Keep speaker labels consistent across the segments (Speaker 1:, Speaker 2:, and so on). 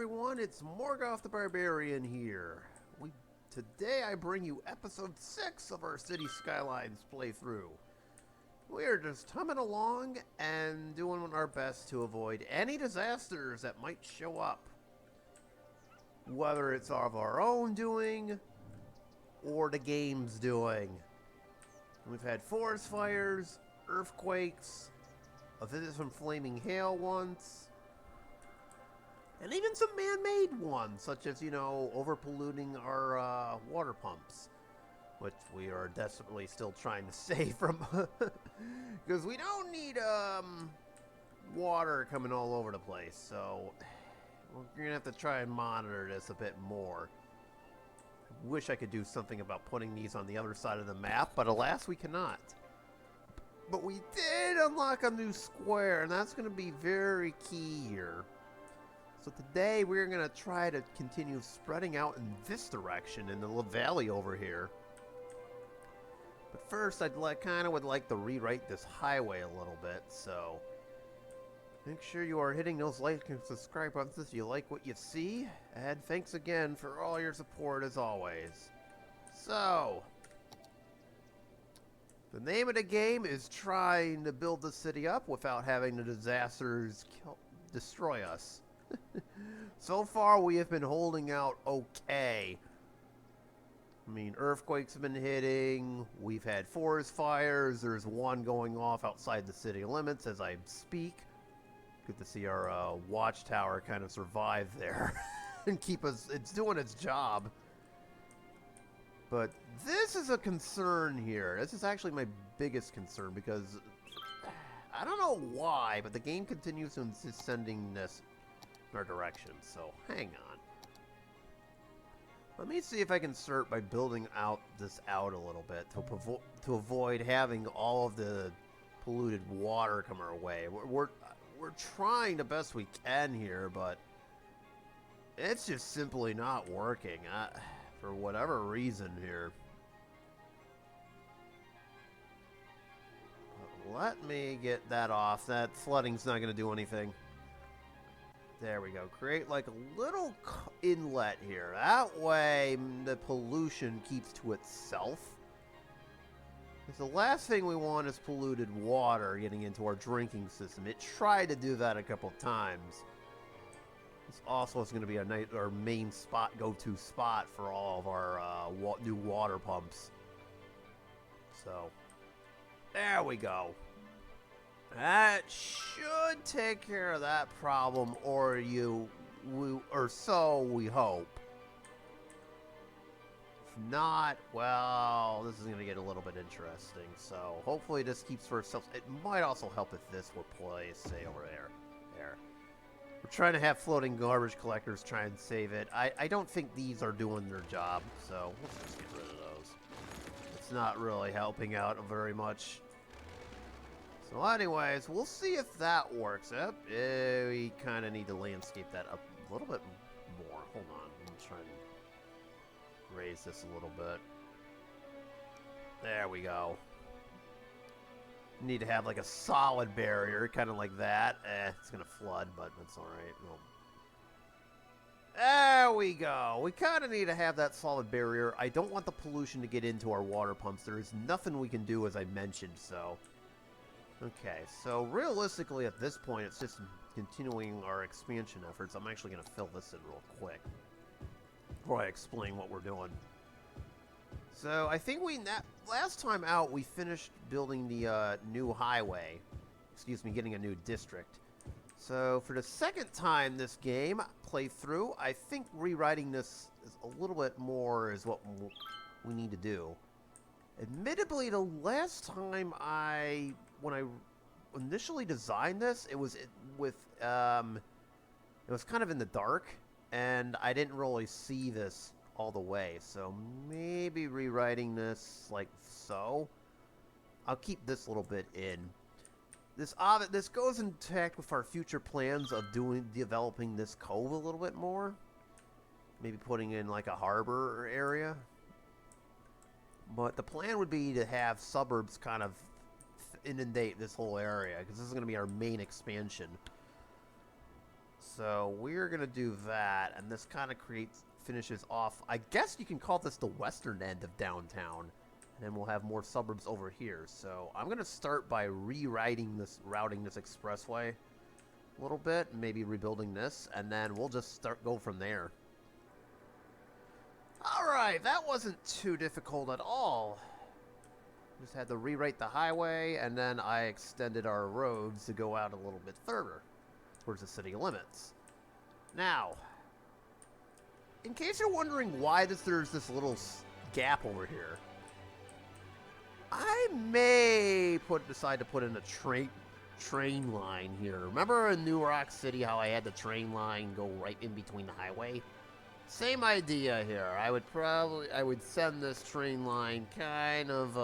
Speaker 1: everyone, it's Morgoth the Barbarian here. Today I bring you episode 6 of our City Skylines playthrough. We are just humming along and doing our best to avoid any disasters that might show up. Whether it's of our own doing or the game's doing. We've had forest fires, earthquakes, a visit from flaming hail once, and even some man-made ones, such as, over-polluting our water pumps, which we are desperately still trying to save from, because we don't need water coming all over the place, so we're going to have to try and monitor this a bit more. I wish I could do something about putting these on the other side of the map, but alas, we cannot. But we did unlock a new square, and that's going to be very key here. So today we're going to try to continue spreading out in this direction in the valley over here. But first I'd would like to rewrite this highway a little bit, so make sure you are hitting those like and subscribe buttons if you like what you see, and thanks again for all your support as always. So, the name of the game is trying to build the city up without having the disasters destroy us. So far, we have been holding out okay. I mean, earthquakes have been hitting, we've had forest fires, there's one going off outside the city limits as I speak. Good to see our watchtower kind of survive there and keep us, it's doing its job. But this is a concern here. This is actually my biggest concern because I don't know why, but the game continues to insist sending this in our direction, so hang on. Let me see if I can start by building this out a little bit to avoid having all of the polluted water come our way. We're trying the best we can here, but it's just simply not working for whatever reason here. But let me get that off. That flooding's not going to do anything. There we go. Create like a little inlet here. That way the pollution keeps to itself. Because the last thing we want is polluted water getting into our drinking system. It tried to do that a couple of times. This also is going to be our main go-to spot for all of our new water pumps. So, there we go. That should take care of that problem, or so we hope. If not, well, this is going to get a little bit interesting. So hopefully this keeps for itself. It might also help if this were placed, say, over there. There. We're trying to have floating garbage collectors try and save it. I don't think these are doing their job, so let's just get rid of those. It's not really helping out very much. So anyways, we'll see if that works. We kind of need to landscape that up a little bit more. Hold on, I'm trying to raise this a little bit. There we go. Need to have like a solid barrier, kind of like that. It's going to flood, but that's alright. There we go. We kind of need to have that solid barrier. I don't want the pollution to get into our water pumps. There is nothing we can do, as I mentioned, so... Okay, so realistically at this point, it's just continuing our expansion efforts. I'm actually going to fill this in real quick before I explain what we're doing. So I think last time out, we finished building the new highway. Excuse me, getting a new district. So for the second time this game playthrough, I think rewriting this is a little bit more is what we need to do. Admittedly, the last time when I initially designed this, it was kind of in the dark, and I didn't really see this all the way. So maybe rewriting this like so. I'll keep this little bit in. This goes intact with our future plans of developing this cove a little bit more. Maybe putting in like a harbor area. But the plan would be to have suburbs kind of inundate this whole area, because this is going to be our main expansion. So we're going to do that, and this kind of finishes off. I guess you can call this the western end of downtown, and then we'll have more suburbs over here. So I'm going to start by routing this expressway a little bit, maybe rebuilding this, and then we'll just go from there. All right, that wasn't too difficult at all. Just had to rewrite the highway, and then I extended our roads to go out a little bit further towards the city limits. Now, in case you're wondering why there's this little gap over here, I may decide to put in a train line here. Remember in New Rock City how I had the train line go right in between the highway? Same idea here. I would send this train line kind of,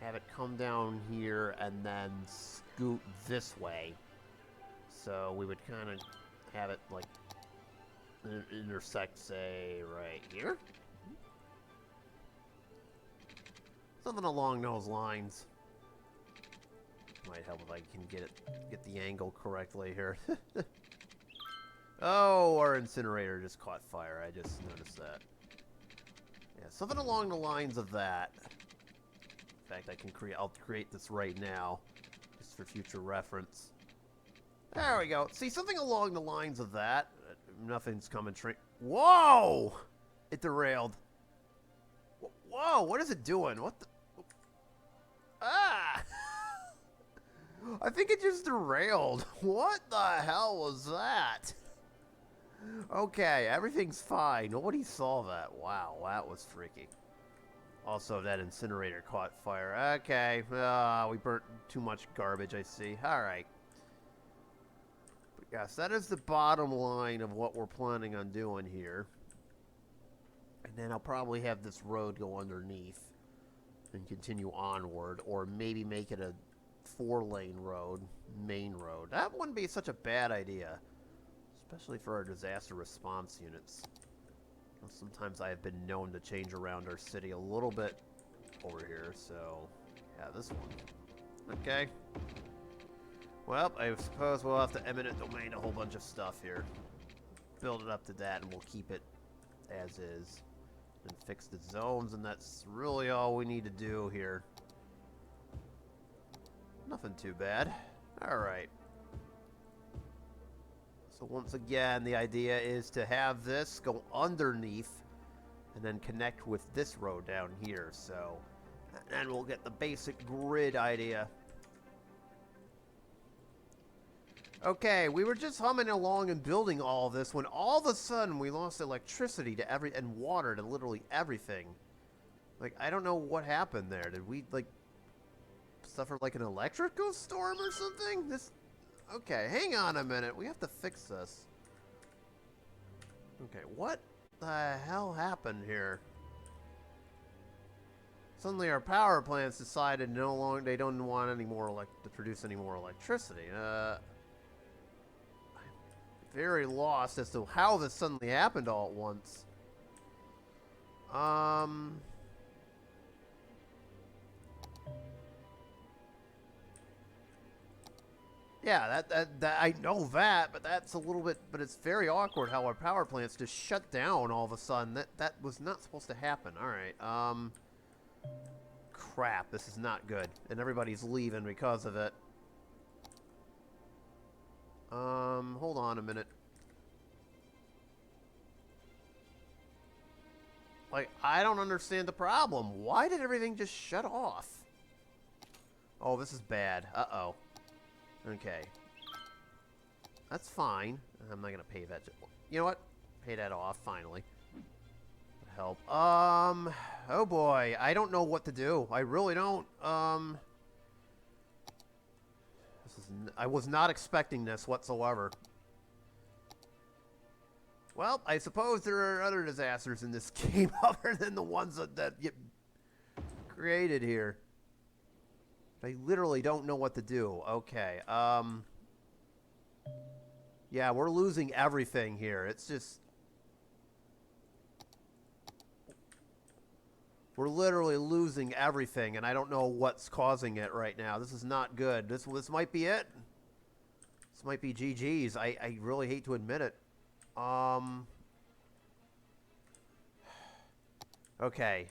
Speaker 1: have it come down here and then scoot this way. So we would kind of have it, like, intersect, say, right here. Something along those lines. Might help if I can get the angle correctly here. Oh, our incinerator just caught fire. I just noticed that. Yeah, something along the lines of that. In fact, I'll create this right now, just for future reference. There we go. See, something along the lines of that. Nothing's coming. Whoa! It derailed. Whoa! What is it doing? What the? Ah! I think it just derailed. What the hell was that? Okay, everything's fine. Nobody saw that. Wow, that was freaky. Also, that incinerator caught fire. Okay, we burnt too much garbage, I see. Alright. But yes, that is the bottom line of what we're planning on doing here. And then I'll probably have this road go underneath and continue onward, or maybe make it a 4-lane road, main road. That wouldn't be such a bad idea. Especially for our disaster response units. Sometimes I have been known to change around our city a little bit over here, so yeah, this one. Okay. Well, I suppose we'll have to eminent domain a whole bunch of stuff here. Build it up to that, and we'll keep it as is. And fix the zones, and that's really all we need to do here. Nothing too bad. Alright. So once again, the idea is to have this go underneath and then connect with this road down here. So, and we'll get the basic grid idea. Okay, we were just humming along and building all this when all of a sudden we lost electricity to and water to literally everything. Like, I don't know what happened there. Did we, like, suffer like an electrical storm or something? Okay, hang on a minute. We have to fix this. Okay, what the hell happened here? Suddenly our power plants decided they don't want any more to produce any more electricity. I'm very lost as to how this suddenly happened all at once. Yeah, that I know that, but that's a little bit, but it's very awkward how our power plants just shut down all of a sudden. That was not supposed to happen. All right. Crap, this is not good. And everybody's leaving because of it. Hold on a minute. Like, I don't understand the problem. Why did everything just shut off? Oh, this is bad. Uh-oh. Okay. That's fine. I'm not gonna pay that. You know what? Pay that off, finally. Help. Oh boy. I don't know what to do. I really don't. I was not expecting this whatsoever. Well, I suppose there are other disasters in this game other than the ones that get created here. I literally don't know what to do. Okay, yeah, we're losing everything here. It's just... We're literally losing everything, and I don't know what's causing it right now. This is not good. This might be it. This This might be GG's. I really hate to admit it. Okay.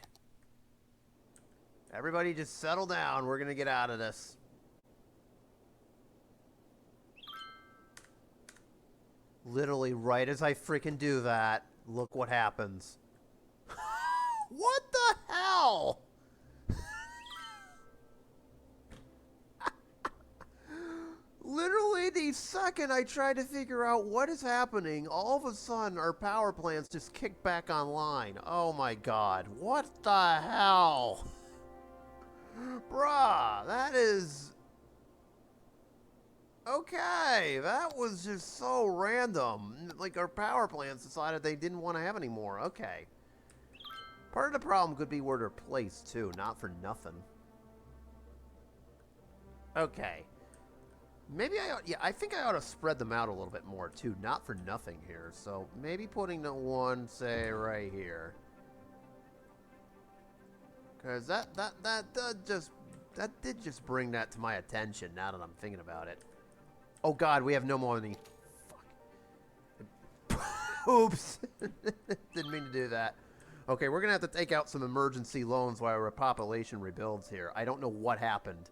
Speaker 1: Everybody just settle down. We're gonna get out of this. Literally, right as I freaking do that, look what happens. What the hell? Literally, the second I try to figure out what is happening, all of a sudden our power plants just kick back online. Oh my god. What the hell? Bruh, that is... Okay, that was just so random. Like, our power plants decided they didn't want to have any more. Okay. Part of the problem could be where they're placed, too. Not for nothing. Okay. Maybe I think I ought to spread them out a little bit more, too. Not for nothing here. So, maybe putting the one, say, right here. Because that did just bring that to my attention, now that I'm thinking about it. Oh god, we have no money. Fuck. Oops. Didn't mean to do that. Okay, we're gonna have to take out some emergency loans while our population rebuilds here. I don't know what happened.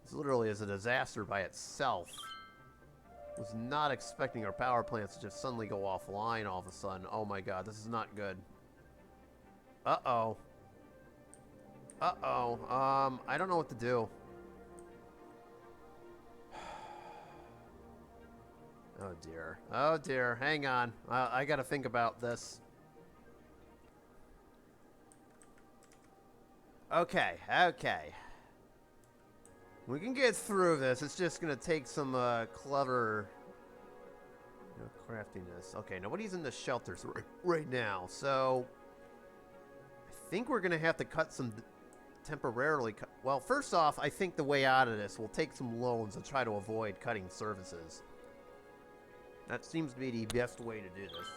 Speaker 1: This literally is a disaster by itself. Was not expecting our power plants to just suddenly go offline all of a sudden. Oh my god, this is not good. Uh-oh. Uh-oh. I don't know what to do. Oh dear. Oh dear. Hang on. I gotta think about this. Okay. Okay. We can get through this. It's just gonna take some clever craftiness. Okay, nobody's in the shelters right now, so I think we're gonna have to cut some temporarily. Well, first off, I think the way out of this, we'll take some loans and try to avoid cutting services. That seems to be the best way to do this.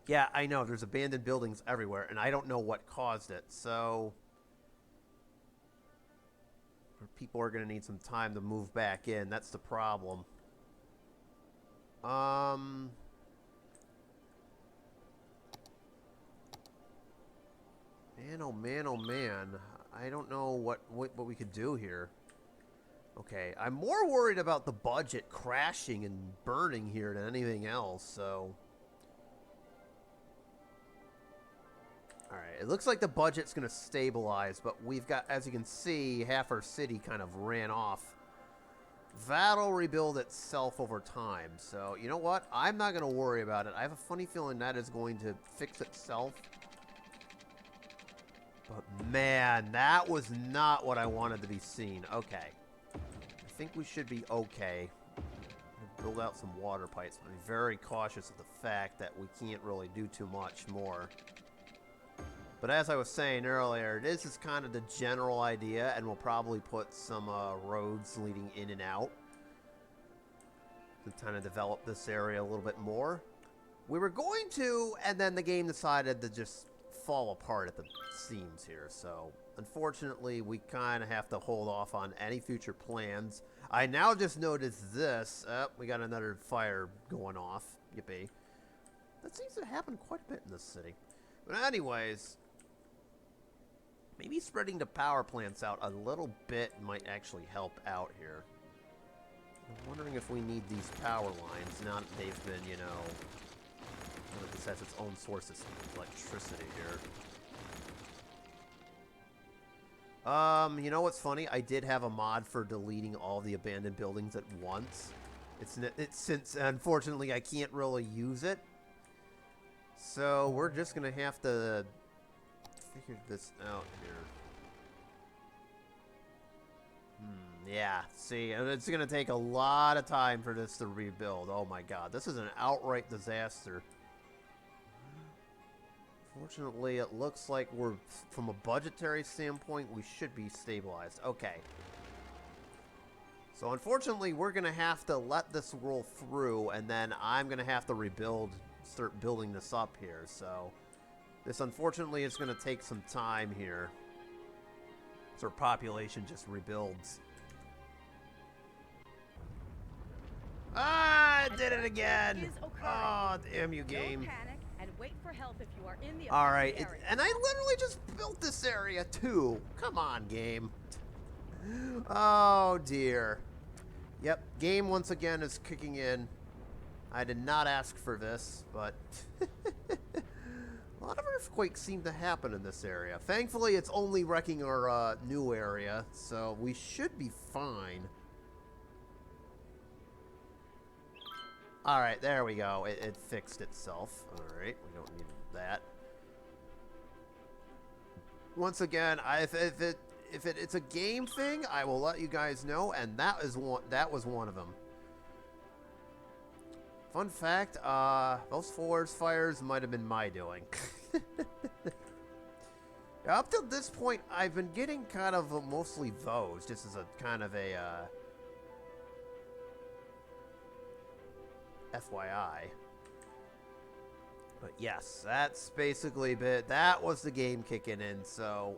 Speaker 1: Yeah, I know. There's abandoned buildings everywhere, and I don't know what caused it, so... People are going to need some time to move back in. That's the problem. Man, oh man, oh man. I don't know what we could do here. Okay, I'm more worried about the budget crashing and burning here than anything else, so... Alright, it looks like the budget's going to stabilize, but we've got, as you can see, half our city kind of ran off. That'll rebuild itself over time, so you know what? I'm not going to worry about it. I have a funny feeling that is going to fix itself. But man, that was not what I wanted to be seen. Okay. I think we should be okay. Build out some water pipes, but be very cautious of the fact that we can't really do too much more. But as I was saying earlier, this is kind of the general idea, and we'll probably put some roads leading in and out to kind of develop this area a little bit more. We were going to, and then the game decided to just fall apart at the seams here, so unfortunately we kind of have to hold off on any future plans. I now just noticed this. We got another fire going off. Yippee. That seems to happen quite a bit in this city. But anyways, maybe spreading the power plants out a little bit might actually help out here. I'm wondering if we need these power lines now that they've been, you know, this has its own sources of electricity here. You know what's funny? I did have a mod for deleting all the abandoned buildings at once. It's since unfortunately I can't really use it. So we're just gonna have to figure this out here. Yeah, see, it's gonna take a lot of time for this to rebuild. Oh my god, this is an outright disaster. Fortunately, it looks like we're, from a budgetary standpoint, we should be stabilized. Okay. So unfortunately, we're gonna have to let this roll through, and then I'm gonna have to rebuild, start building this up here. So this unfortunately is gonna take some time here. So our population just rebuilds. Ah, I did it again. Oh, damn you, game.
Speaker 2: Don't panic and wait for help if you are in the
Speaker 1: All right,
Speaker 2: affected area.
Speaker 1: and I literally just built this area too. Come on, game. Oh dear. Yep, game once again is kicking in. I did not ask for this, but a lot of earthquakes seem to happen in this area. Thankfully, it's only wrecking our new area, so we should be fine. Alright, there we go. It fixed itself. Alright, we don't need that. Once again, if it's a game thing, I will let you guys know, and that was one of them. Fun fact, those forest fires might have been my doing. Up till this point, I've been getting kind of mostly those, just as a kind of a FYI. But yes, that's basically that was the game kicking in, so.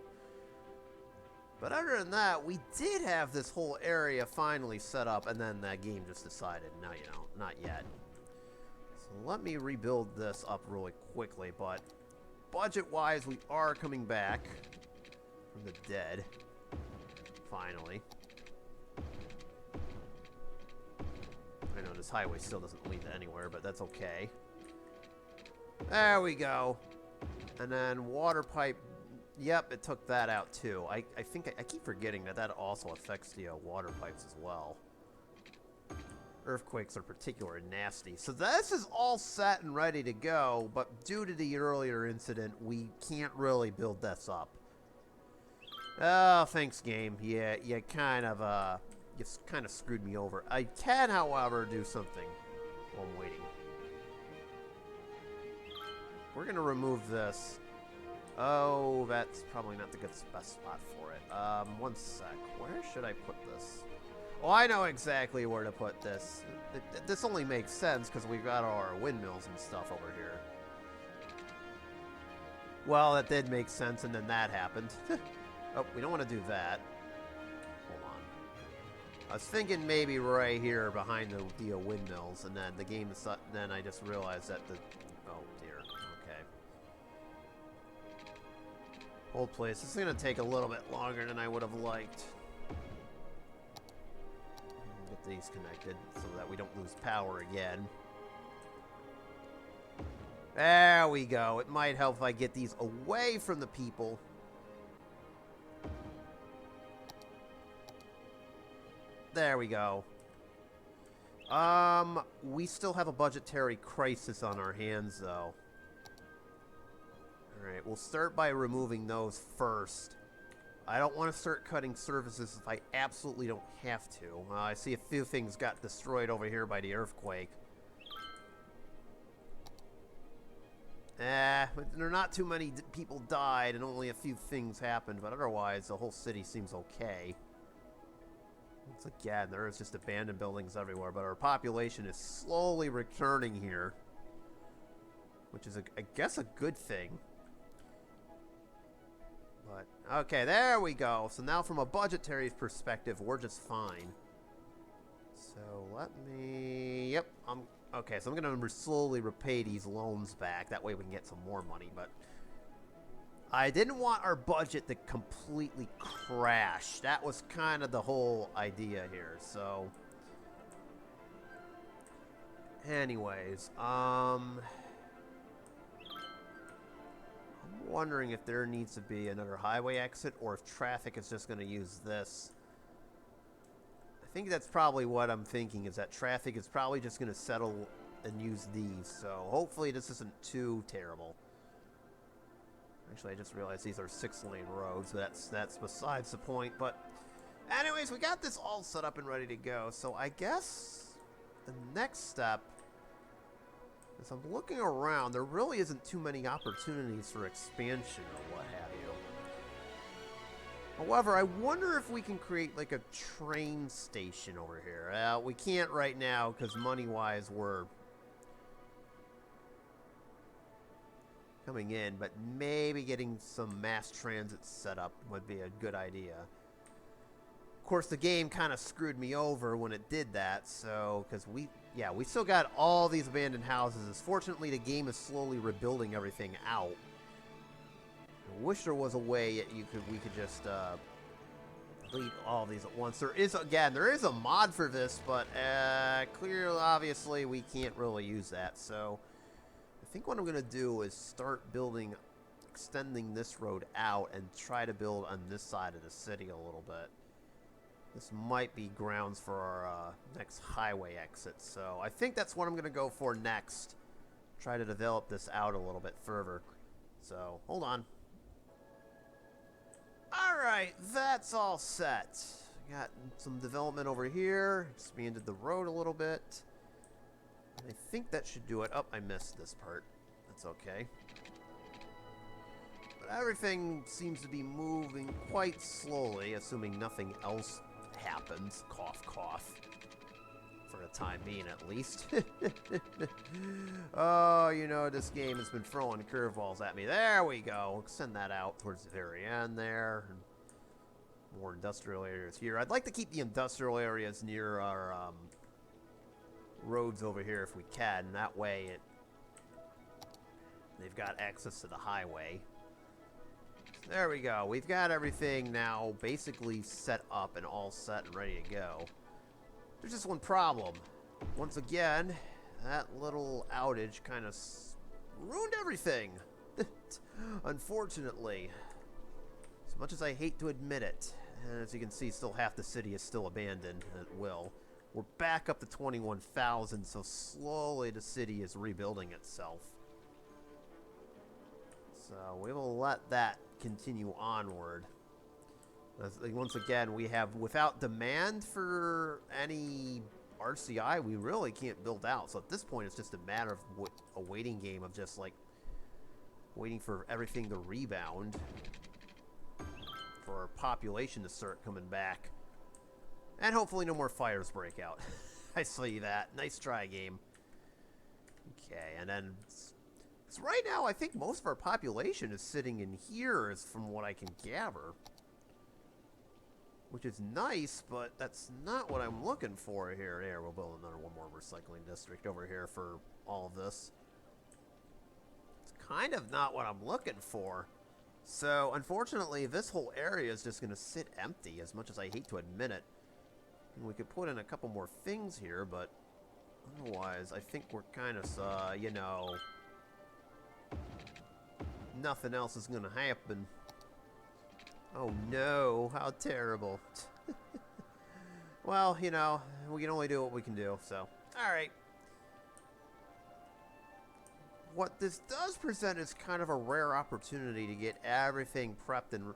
Speaker 1: But other than that, we did have this whole area finally set up, and then that game just decided, no, you know, not yet. So let me rebuild this up really quickly, but budget-wise, we are coming back from the dead, finally. I know this highway still doesn't lead to anywhere, but that's okay. There we go. And then water pipe. Yep, it took that out too. I think I keep forgetting that also affects the water pipes as well. Earthquakes are particularly nasty. So this is all set and ready to go, but due to the earlier incident, we can't really build this up. Oh, thanks, game. Yeah, you kind of screwed me over. I can, however, do something while I'm waiting. We're gonna remove this. Oh, that's probably not the best spot for it. One sec. Where should I put this? Oh, I know exactly where to put this. This only makes sense because we've got our windmills and stuff over here. Well, that did make sense, and then that happened. Oh, we don't want to do that. Hold on. I was thinking maybe right here behind the windmills, and then the game is. Then I just realized that the. Oh dear. Okay. Hold place. This is gonna take a little bit longer than I would have liked. Get these connected so that we don't lose power again. There we go. It might help if I get these away from the people. There we go. We still have a budgetary crisis on our hands, though. Alright, we'll start by removing those first. I don't want to start cutting services if I absolutely don't have to. I see a few things got destroyed over here by the earthquake. There are not too many people died and only a few things happened, but otherwise the whole city seems okay. Once again, there is just abandoned buildings everywhere, but our population is slowly returning here. Which is, I guess, a good thing. But, okay, there we go. So now from a budgetary perspective, we're just fine. So let me... Yep, okay, so I'm going to slowly repay these loans back. That way we can get some more money, but... I didn't want our budget to completely crash. That was kind of the whole idea here, so... Anyways, I'm wondering if there needs to be another highway exit or if traffic is just going to use this. I think that's probably what I'm thinking, is that traffic is probably just going to settle and use these. So hopefully this isn't too terrible. Actually, I just realized these are 6-lane roads. That's besides the point. But anyways, we got this all set up and ready to go. So I guess the next step, as I'm looking around, there really isn't too many opportunities for expansion or what have you. However, I wonder if we can create like a train station over here. We can't right now because money-wise we're coming in, but maybe getting some mass transit set up would be a good idea. Of course, the game kind of screwed me over when it did that, so, because we, yeah, we still got all these abandoned houses. Fortunately, the game is slowly rebuilding everything out. I wish there was a way that we could just delete all these at once. There is a mod for this, but clearly, obviously, we can't really use that. So I think what I'm going to do is start extending this road out and try to build on this side of the city a little bit. This might be grounds for our next highway exit. So I think that's what I'm going to go for next. Try to develop this out a little bit further. So hold on. Alright, that's all set. Got some development over here. Expanded the road a little bit. I think that should do it. Oh, I missed this part. That's okay. But everything seems to be moving quite slowly, assuming nothing else happens. Cough, cough. For the time being, at least. Oh, you know, this game has been throwing curveballs at me. There we go. Send that out towards the very end there. More industrial areas here. I'd like to keep the industrial areas near our roads over here if we can. That way they've got access to the highway. So there we go. We've got everything now basically set up and all set and ready to go. There's just one problem. Once again, that little outage kind of ruined everything. Unfortunately. As much as I hate to admit it. And as you can see, still half the city is still abandoned at will. We're back up to 21,000, so slowly the city is rebuilding itself. So we will let that continue onward. Once again, we have, without demand for any RCI, we really can't build out. So at this point, it's just a matter of a waiting game of just, like, waiting for everything to rebound. For our population to start coming back. And hopefully no more fires break out. I see that. Nice try, game. Okay, and then... So right now, I think most of our population is sitting in here, is from what I can gather. Which is nice, but that's not what I'm looking for here. Here, we'll build one more recycling district over here for all of this. It's kind of not what I'm looking for. So, unfortunately, this whole area is just going to sit empty, as much as I hate to admit it. And we could put in a couple more things here, but otherwise, I think we're kind of, you know, nothing else is going to happen. Oh no, how terrible. Well, you know, we can only do what we can do, so. Alright. What this does present is kind of a rare opportunity to get everything prepped and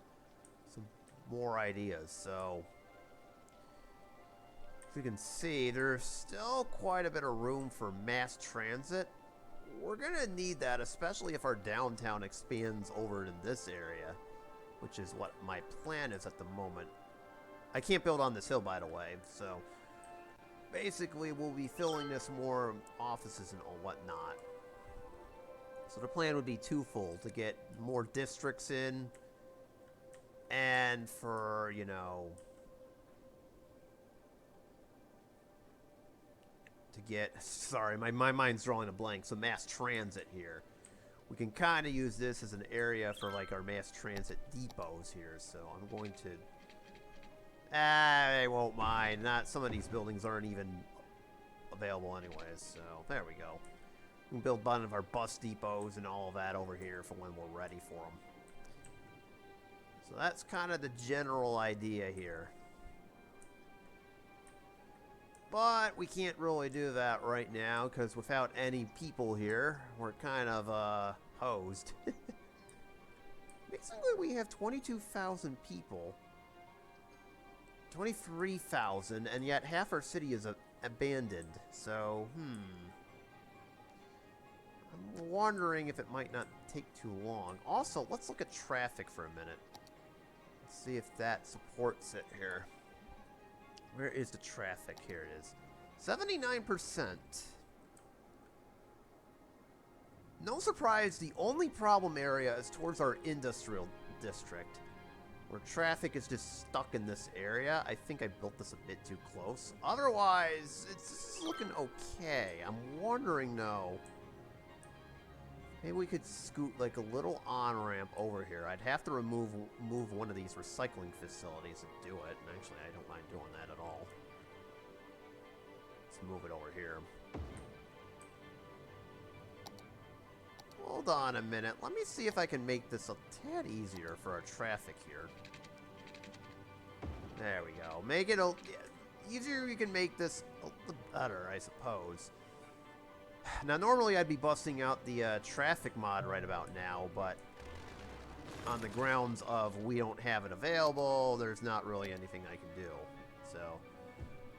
Speaker 1: some more ideas, so. As you can see, there's still quite a bit of room for mass transit. We're going to need that, especially if our downtown expands over to this area. Which is what my plan is at the moment. I can't build on this hill, by the way, so basically we'll be filling this more offices and whatnot. So the plan would be twofold: to get more districts in, and for, you know, to get, sorry, my mind's drawing a blank, so mass transit here. We can kind of use this as an area for, like, our mass transit depots here, so I'm going to... I won't mind. Some of these buildings aren't even available anyways, so there we go. We can build one of our bus depots and all of that over here for when we're ready for them. So that's kind of the general idea here. But we can't really do that right now, because without any people here, we're kind of, hosed. Basically, we have 22,000 people. 23,000, and yet half our city is abandoned. So, I'm wondering if it might not take too long. Also, let's look at traffic for a minute. Let's see if that supports it here. Where is the traffic? Here it is. 79%. No surprise, the only problem area is towards our industrial district. where traffic is just stuck in this area. I think I built this a bit too close. Otherwise, it's looking okay. I'm wondering, though, maybe we could scoot like a little on-ramp over here. I'd have to move one of these recycling facilities to do it. And actually, I don't mind doing that at all. Let's move it over here. Hold on a minute. Let me see if I can make this a tad easier for our traffic here. There we go. Make it easier. You can make this a little better, I suppose. Now, normally I'd be busting out the traffic mod right about now, but on the grounds of we don't have it available, there's not really anything I can do. So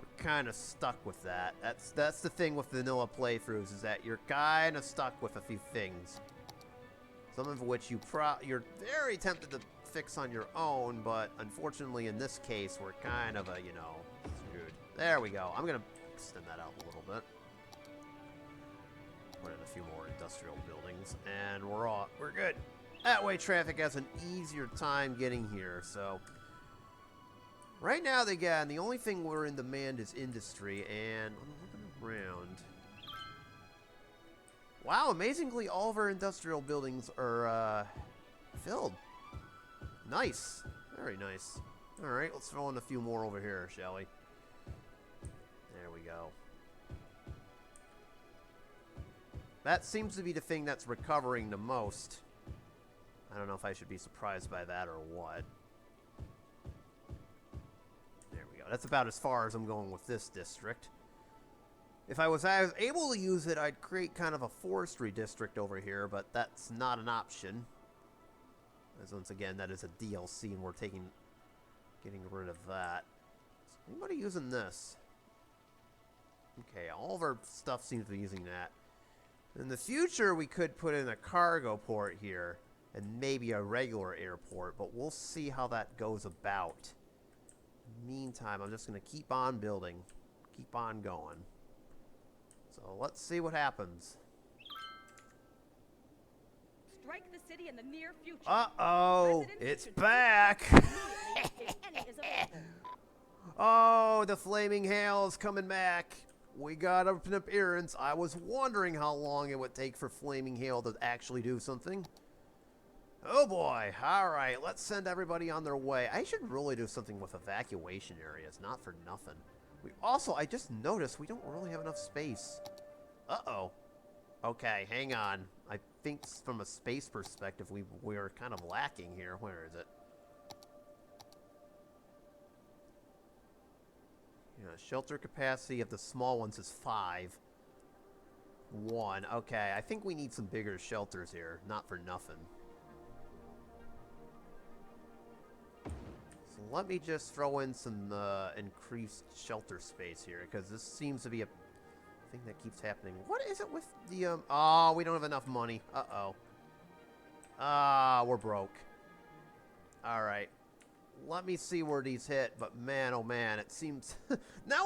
Speaker 1: we're kind of stuck with that. That's the thing with vanilla playthroughs, is that you're kind of stuck with a few things. Some of which you're very tempted to fix on your own, but unfortunately in this case we're kind of screwed. There we go. I'm gonna extend that out a little bit. Put in a few more industrial buildings, and we're good. That way traffic has an easier time getting here. So right now, again, the only thing we're in demand is industry, and I'm looking around. Wow, amazingly, all of our industrial buildings are filled. Nice. Very nice. All right, let's throw in a few more over here, shall we? There we go. That seems to be the thing that's recovering the most. I don't know if I should be surprised by that or what. There we go. That's about as far as I'm going with this district. If I was able to use it, I'd create kind of a forestry district over here, but that's not an option. As once again, that is a DLC, and we're getting rid of that. Is anybody using this? Okay, all of our stuff seems to be using that. In the future, we could put in a cargo port here, and maybe a regular airport, but we'll see how that goes about. In the meantime, I'm just going to keep on building, keep on going. So let's see what happens.
Speaker 2: Strike the city in the near future.
Speaker 1: Uh-oh, it's back. Oh, the flaming hail is coming back. We got an appearance. I was wondering how long it would take for flaming hail to actually do something. Oh boy. All right, let's send everybody on their way. I should really do something with evacuation areas, not for nothing. I just noticed we don't really have enough space. Uh-oh. Okay, hang on. I think from a space perspective, we're kind of lacking here. Where is it? Yeah, shelter capacity of the small ones is 5. 1. Okay, I think we need some bigger shelters here. Not for nothing. So let me just throw in some increased shelter space here, because this seems to be a thing that keeps happening. What is it with the, oh, we don't have enough money. Uh-oh. Ah, we're broke. Alright. Let me see where these hit, but man, oh man, it seems... No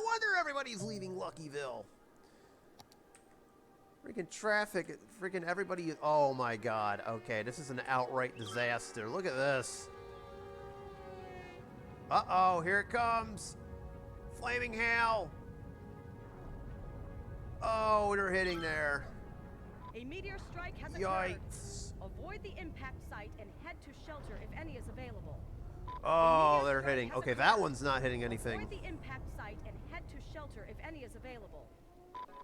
Speaker 1: wonder everybody's leaving Luckyville. Freaking traffic, freaking everybody... Oh my god, okay, this is an outright disaster. Look at this. Uh-oh, here it comes. Flaming hail. Oh, they're hitting there.
Speaker 2: A meteor strike has occurred.
Speaker 1: Yikes.
Speaker 2: Avoid the impact site and head to shelter if any is available.
Speaker 1: Oh, they're hitting. Okay, that one's not hitting anything.
Speaker 2: Avoid the impact site and head to shelter if any is available.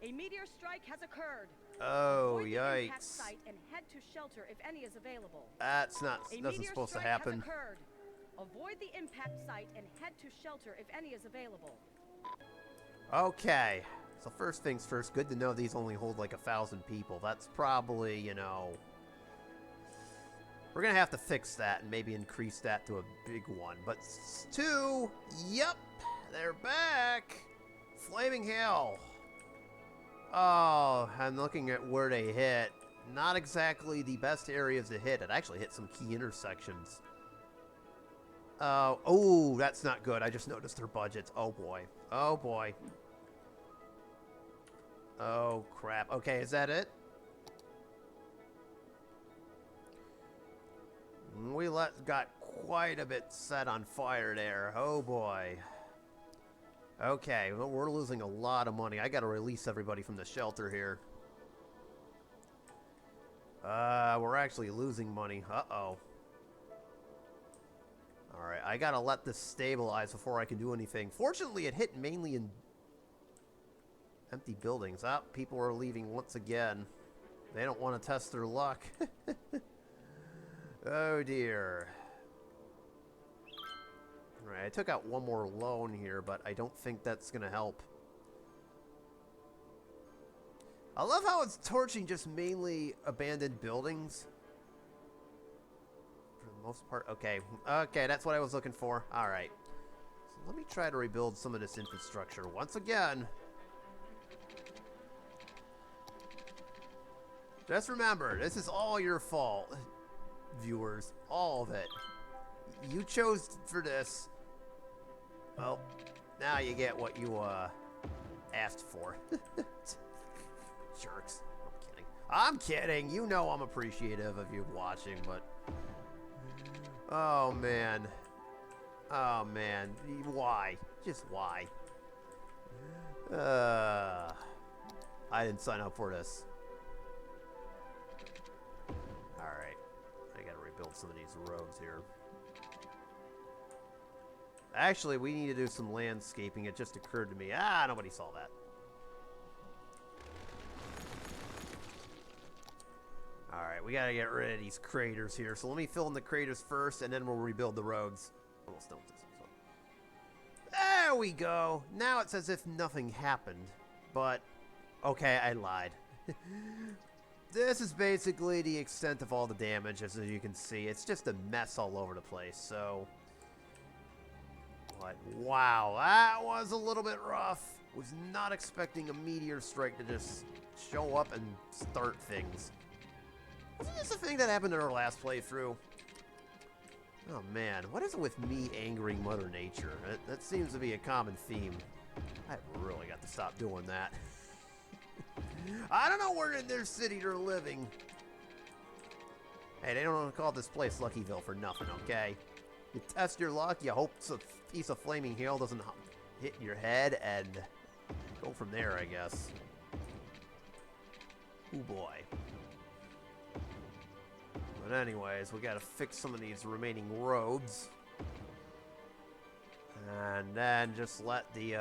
Speaker 2: A meteor strike has occurred.
Speaker 1: Oh,
Speaker 2: Avoid the impact
Speaker 1: yikes.
Speaker 2: site and head to shelter if any is available.
Speaker 1: That's
Speaker 2: A
Speaker 1: doesn't
Speaker 2: meteor
Speaker 1: supposed to
Speaker 2: strike
Speaker 1: happen.
Speaker 2: has occurred. Avoid the impact site and head to shelter if any is available.
Speaker 1: Okay. So first things first, good to know these only hold like 1,000 people. That's probably, you know... We're going to have to fix that and maybe increase that to a big one. But 2, yep, they're back. Flaming Hail. Oh, I'm looking at where they hit. Not exactly the best areas to hit. It actually hit some key intersections. Oh, that's not good. I just noticed their budgets. Oh, boy. Oh, boy. Oh, crap. Okay, is that it? We that got quite a bit set on fire there. Oh boy. Okay, well, we're losing a lot of money. I gotta release everybody from the shelter here. We're actually losing money. Uh-oh. Alright, I gotta let this stabilize before I can do anything. Fortunately, it hit mainly in empty buildings. Ah, people are leaving once again. They don't want to test their luck. Oh, dear. Alright, I took out one more loan here, but I don't think that's gonna help. I love how it's torching just mainly abandoned buildings. For the most part. Okay. Okay, that's what I was looking for. Alright. So let me try to rebuild some of this infrastructure once again. Just remember, this is all your fault, viewers. All of it. You chose for this. Well, now you get what you, asked for. Jerks. I'm kidding. I'm kidding. You know I'm appreciative of you watching, but... Oh, man. Oh, man. Why? Just why? I didn't sign up for this. Alright. I gotta rebuild some of these roads here. Actually, we need to do some landscaping. It just occurred to me. Ah, nobody saw that. Alright, we gotta get rid of these craters here. So let me fill in the craters first, and then we'll rebuild the roads. Almost done with this one. There we go. Now it's as if nothing happened. But, okay, I lied. This is basically the extent of all the damage, as you can see. It's just a mess all over the place, so... But, wow, that was a little bit rough. Was not expecting a meteor strike to just show up and start things. Wasn't this a thing that happened in our last playthrough? Oh man, what is it with me angering Mother Nature? That seems to be a common theme. I really got to stop doing that. I don't know where in their city they're living. Hey, they don't call this place Luckyville for nothing, okay? You test your luck, you hope a piece of flaming hail doesn't hit your head, and go from there, I guess. Oh boy. But anyways, we gotta fix some of these remaining roads. And then just let the,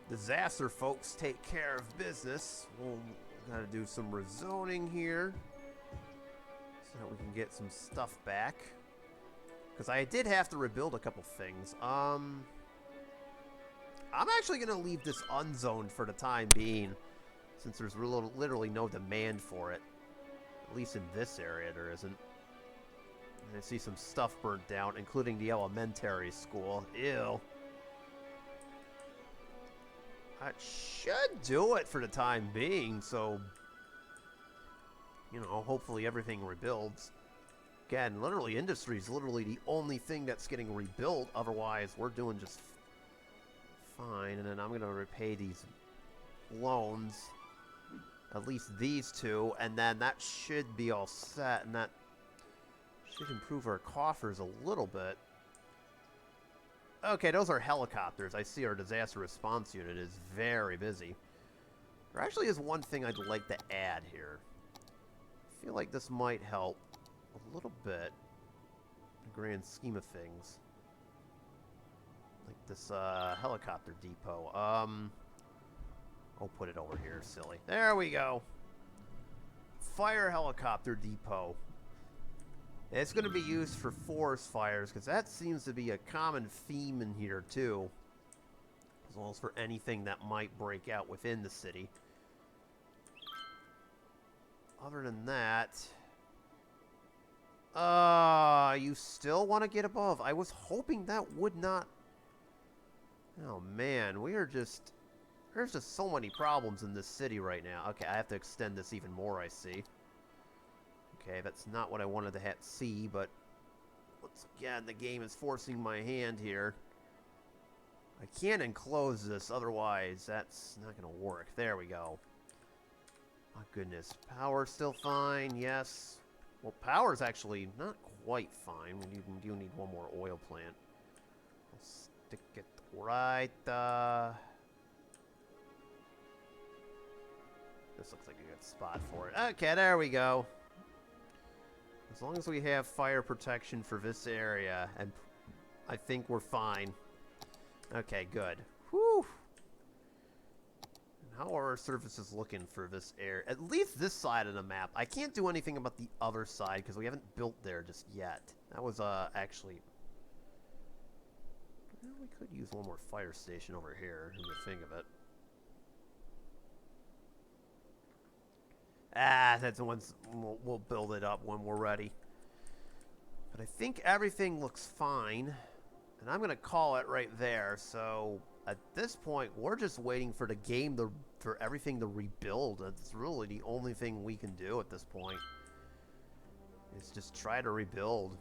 Speaker 1: disaster folks take care of business. We'll gotta do some rezoning here, so that we can get some stuff back. Because I did have to rebuild a couple things. I'm actually going to leave this unzoned for the time being, since there's literally no demand for it. At least in this area there isn't. And I see some stuff burnt down, including the elementary school. Ew. That should do it for the time being, so... You know, hopefully everything rebuilds. Again, literally, industry is literally the only thing that's getting rebuilt. Otherwise, we're doing just fine. And then I'm going to repay these loans. At least these two. And then that should be all set. And that should improve our coffers a little bit. Okay, those are helicopters. I see our disaster response unit is very busy. There actually is one thing I'd like to add here. I feel like this might help a little bit in the grand scheme of things. Like this helicopter depot. I'll put it over here, silly. There we go. Fire helicopter depot. It's going to be used for forest fires, because that seems to be a common theme in here too. As well as for anything that might break out within the city. Other than that... you still want to get above. I was hoping that would not... Oh, man. We are just... There's just so many problems in this city right now. Okay, I have to extend this even more, I see. Okay, that's not what I wanted to see, but... Once again, the game is forcing my hand here. I can't enclose this, otherwise that's not going to work. There we go. My goodness. Power still fine, yes. Well, power's actually not quite fine. We do need one more oil plant. I'll stick it right, this looks like a good spot for it. Okay, there we go. As long as we have fire protection for this area, and I think we're fine. Okay, good. Whew. And how are our surfaces looking for this area? At least this side of the map. I can't do anything about the other side because we haven't built there just yet. That was, actually... Well, we could use one more fire station over here, when you think of it. Ah, that's the ones we'll build it up when we're ready. But I think everything looks fine. And I'm going to call it right there. So at this point, we're just waiting for the game for everything to rebuild. That's really the only thing we can do at this point. Is just try to rebuild.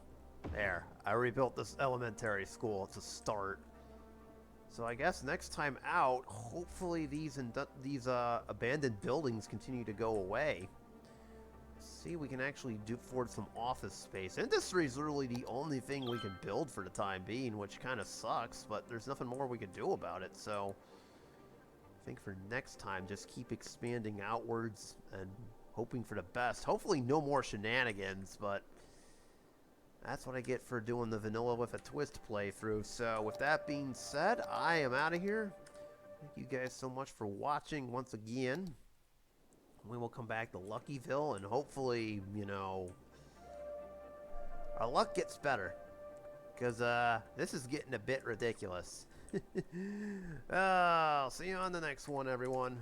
Speaker 1: There. I rebuilt this elementary school. It's a start. So I guess next time out, hopefully these abandoned buildings continue to go away. See, we can actually afford some office space. Industry is really the only thing we can build for the time being, which kind of sucks, but there's nothing more we can do about it. So I think for next time, just keep expanding outwards and hoping for the best. Hopefully no more shenanigans, but that's what I get for doing the vanilla with a twist playthrough. So with that being said, I am out of here. Thank you guys so much for watching once again. We will come back to Luckyville and hopefully, you know, our luck gets better. Because this is getting a bit ridiculous. I'll see you on the next one, everyone.